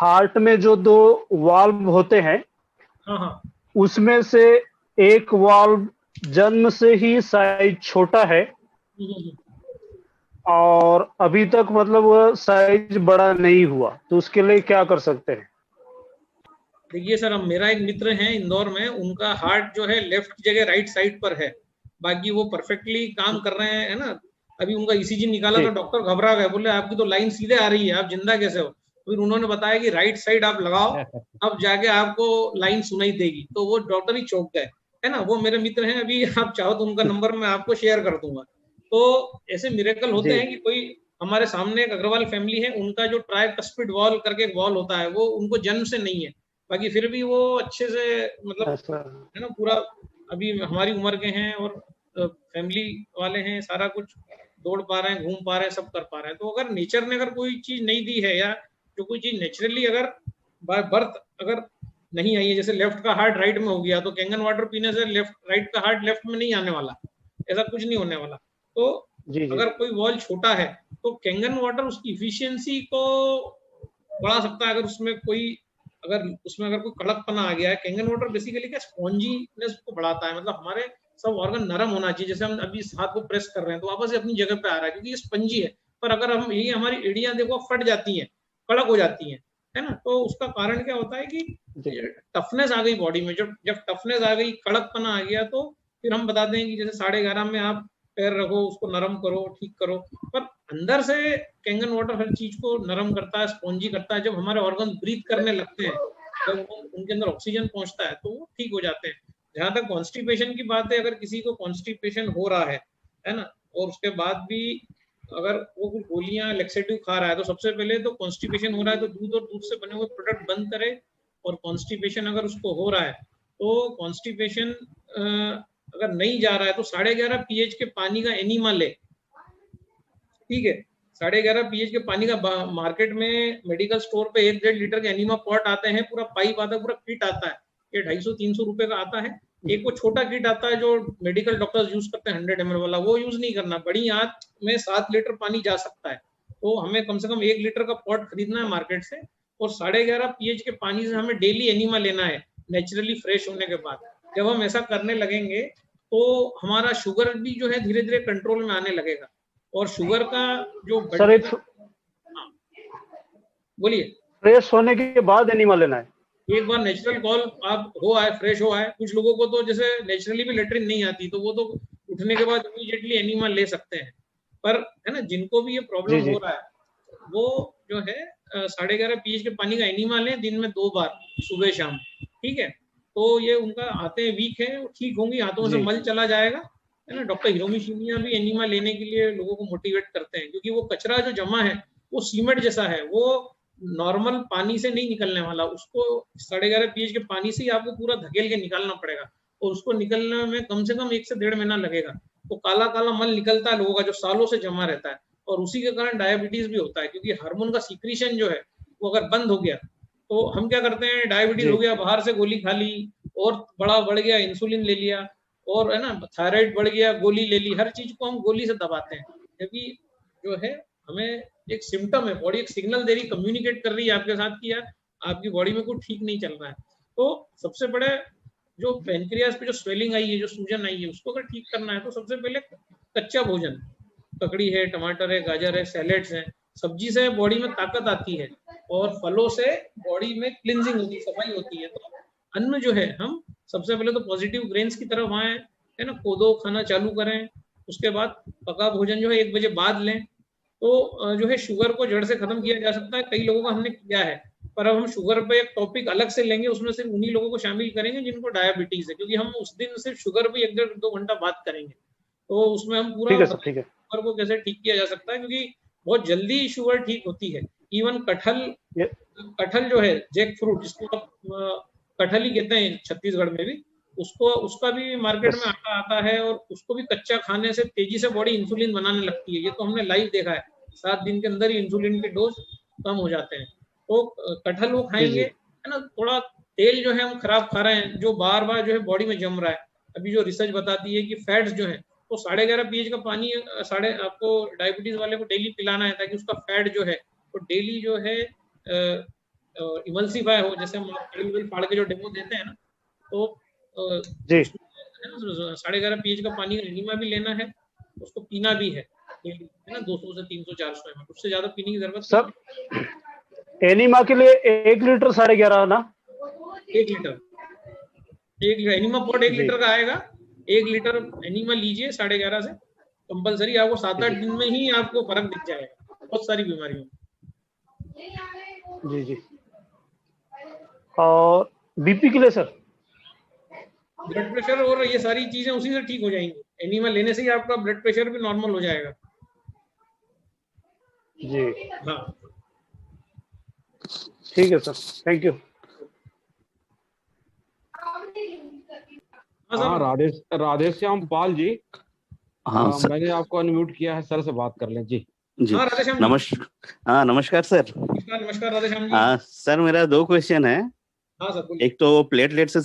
Heart में जो दो वाल्व होते हैं, हाँ हाँ, उसमें से एक वाल्व जन्म से ही साइज छोटा है हम्म। और अभी तक मतलब वह साइज बड़ा नहीं हुआ, तो उसके लिए क्या कर सकते हैं? देखिए सर, अब मेरा एक मित्र है इंदौर में, उनका हार्ट जो है लेफ्ट की जगह राइट साइड पर है, बाकी वो परफेक्टली काम कर रहे हैं, है ना। अभी उनका ईसीजी निकाला जी तो डॉक्टर घबरा गए, बोले आपकी तो लाइन सीधे आ रही है, आप जिंदा कैसे हो। फिर उन्होंने बताया कि राइट साइड आप लगाओ, अब जाके आपको लाइन सुनाई देगी, तो वो डॉक्टर ही चौंक गए, है ना। वो मेरे मित्र हैं, अभी आप चाहो तो उनका नंबर मैं आपको शेयर कर दूंगा। तो ऐसे मिरेकल होते जी हैं कि कोई, हमारे सामने एक अग्रवाल फैमिली है, उनका जो ट्राइकस्पिड वॉल करके एक वॉल होता है, वो उनको जन्म से नहीं है, बाकी फिर भी वो अच्छे से, मतलब, ऐसा। है ना, पूरा अभी हमारी उम्र के हैं और फैमिली वाले हैं, सारा कुछ दौड़ पा रहे हैं, घूम पा रहे हैं, सब कर पा रहे हैं। तो अगर नेचर ने अगर कोई चीज नहीं दी है, या जो कोई चीज नेचुरली अगर बाय बर्थ अगर नहीं आई है, जैसे लेफ्ट का हार्ट राइट में हो गया, तो कैंगन वाटर पीने से लेफ्ट राइट का हार्ट लेफ्ट में नहीं आने वाला, ऐसा कुछ नहीं होने वाला। तो जी जी अगर कोई वॉल छोटा है, तो कैंगन वाटर उसकी इफिशियंसी को बढ़ा सकता है। अगर कोई कड़कपना आ गया है, कैंगन वाटर बेसिकली क्या स्पॉन्जीनेस को बढ़ाता है, मतलब हमारे सब ऑर्गन नरम होना चाहिए। जैसे हम अभी इस हाथ को प्रेस कर रहे हैं तो वापस से अपनी जगह पे आ रहा है, क्योंकि ये स्पंजी है। पर अगर हम ये हमारी एड़ियां देखो फट जाती हैं, कड़क हो जाती हैं, है ना, तो उसका कारण क्या होता है कि जी टफनेस आ गई बॉडी में। जब जब टफनेस आ गई, कड़कपना आ गया, तो फिर हम बताते हैं कि जैसे 11:30 में आप पैर रखो, उसको नरम करो, ठीक करो। पर अंदर से कैंगन वाटर हर चीज को नरम करता है, स्पॉन्जी करता है। जब हमारे ऑर्गन ब्रीथ करने लगते हैं, जब उनके अंदर ऑक्सीजन पहुंचता है, तो वो ठीक हो जाते हैं। जहां तक कॉन्स्टिपेशन की बात है, अगर किसी को कॉन्स्टिपेशन हो रहा है ना, और उसके बाद भी अगर वो कुछ गोलियां लेक्सेटिव खा रहा है, तो सबसे पहले तो कॉन्स्टिपेशन हो रहा है तो दूध और दूध से बने हुए प्रोडक्ट बंद करे। और कॉन्स्टिपेशन अगर उसको हो रहा है, तो कॉन्स्टिपेशन अगर नहीं जा रहा है, तो 11.5 pH के पानी का एनीमा ले, ठीक है। 11.5 pH के पानी का मार्केट में मेडिकल स्टोर पे 1-1.5 लीटर के एनीमा पॉट आते हैं, पूरा पाइप आता है, पूरा किट आता है। ये 250-300 रुपए का आता है। एक वो छोटा किट आता है जो मेडिकल डॉक्टर्स यूज करते हैं, 100 ml वाला, वो यूज नहीं करना। बड़ी आंत में 7 लीटर पानी जा सकता है, तो हमें कम से कम 1 लीटर का पॉट खरीदना है मार्केट से। और 11.5 pH के पानी से हमें डेली एनीमा लेना है, नेचुरली फ्रेश होने के बाद। जब हम ऐसा करने लगेंगे, तो हमारा शुगर भी जो है धीरे धीरे कंट्रोल में आने लगेगा। और शुगर का जो सर, बढ़ने एक का, हाँ, बोलिए। फ्रेश होने के बाद एनिमल लेना है? एक बार नेचुरल कॉल आप हो आए, फ्रेश हो आए, कुछ लोगों को तो जैसे नेचुरली भी लेटरिन नहीं आती, तो वो तो उठने के बाद इमीडिएटली एनीमा ले सकते हैं। पर है ना, जिनको भी ये जी प्रॉब्लम जी हो रहा है, वो जो है 11.5 pH के पानी का एनीमा लें दिन में 2 बार, सुबह शाम, ठीक है। तो ये उनका आते वीक है, वो ठीक होंगी, हाथों से जी मल चला जाएगा, है ना। डॉक्टर हिरोमी शिमिया भी एनीमा लेने के लिए लोगों को मोटिवेट करते हैं, क्योंकि वो कचरा जो जमा है, वो सीमेंट जैसा है, वो नॉर्मल पानी से नहीं निकलने वाला। उसको 11.5 pH के पानी से ही आपको पूरा धकेल के निकालना पड़ेगा, और उसको निकलने में कम से कम 1 से 1.5 महीना लगेगा। तो काला काला मल निकलता है लोगों का, जो सालों से जमा रहता है, और उसी के कारण डायबिटीज भी होता है, क्योंकि हार्मोन का सीक्रेशन जो है वो अगर बंद हो गया, तो हम क्या करते हैं, डायबिटीज जी हो गया, बाहर से गोली खा ली, और बड़ा बढ़ गया, इंसुलिन ले लिया, और है ना थायराइड बढ़ गया, गोली ले ली, हर चीज को हम गोली से दबाते हैं। क्योंकि जो है, हमें एक सिम्टम है, बॉडी एक सिग्नल दे रही, कम्युनिकेट कर रही है आपके साथ कि यार आपकी बॉडी में कुछ ठीक नहीं चल रहा है। तो सबसे बड़े, जो पेनक्रियास पे जो स्वेलिंग आई है, जो सूजन आई है, उसको अगर ठीक करना है, तो सबसे पहले कच्चा भोजन, ककड़ी है, टमाटर है, गाजर है, सैलेड्स है, सब्जी से बॉडी में ताकत आती है, और फलों से बॉडी में क्लिनजिंग होती है, सफाई होती है। तो अन्न जो है, हम सबसे पहले तो पॉजिटिव ग्रेन्स की तरफ आए, है ना, कोदो खाना चालू करें। उसके बाद पका भोजन जो है 1 बजे बाद लें। तो जो है शुगर को जड़ से खत्म किया जा सकता है, कई लोगों का हमने किया है। पर अब हम शुगर पे एक टॉपिक अलग से लेंगे, उसमें सिर्फ उन्हीं लोगों को शामिल करेंगे जिनको डायबिटीज है, क्योंकि हम उस दिन सिर्फ शुगर पे 1-1.5-2 घंटा बात करेंगे। तो उसमें हम पूरा ठीक है सर, ठीक है। बताएंगे शुगर को कैसे ठीक किया जा सकता है, क्योंकि बहुत जल्दी शुगर ठीक होती है। इवन कटहल, ये कटहल जो है, जैक फ्रूट जिसको आप कटहल ही कहते हैं छत्तीसगढ़ में भी, उसको उसका भी मार्केट यस। में आटा आता है, और उसको भी कच्चा खाने से तेजी से बॉडी इंसुलिन बनाने लगती है। ये तो हमने लाइव देखा है, 7 दिन के अंदर ही इंसुलिन के डोज कम हो जाते हैं। तो कटहल वो जी खाएंगे, जी है ना। थोड़ा तेल जो है हम खराब खा रहे हैं, जो बार बार जो है बॉडी में जम रहा है। अभी जो रिसर्च बताती है कि फैट्स जो है, तो 11.5 pH का पानी साढ़े आपको डायबिटीज वाले को डेली पिलाना है, ताकि उसका फैट जो है वो डेली जो है इमल्सिफाई हो, जैसे हम ऑयल फाड़ के जो डेमो देते हैं ना, तो जी 11.5 pH का पानी एनिमा भी लेना है, उसको पीना भी है ना, 200 से 300 400 ml, उससे ज्यादा पीने की जरूरत नहीं सर। एनिमा के लिए 1 लीटर 11.5 ना? है। 1 लीटर एनिमा पॉट 1 जी लीटर का आएगा। 1 लीटर एनिमा लीजिए 11.5 से, कंपलसरी आपको 7-8 दिन में ही आपको फर्क दिख जाएगा बहुत सारी बीमारियों में। जी जी। और बीपी के लिए सर? ब्लड प्रेशर और ये सारी चीजें उसी से ठीक हो जाएंगी, एनिमा लेने से ही आपका ब्लड प्रेशर भी नॉर्मल हो जाएगा। जी हाँ ठीक है सर, थैंक यू। हाँ हाँ, सर। राधेश्याम पाल जी, हाँ सर। मैंने आपको अनम्यूट किया है, सर से बात कर लें जी। जी हाँ राधेश्याम जी। नमस्कार। नमस्कार सर। नमस्कार राधेश्याम जी। सर मेरा 2 क्वेश्चन है। हाँ सर बोलिए। एक तो प्लेटलेट से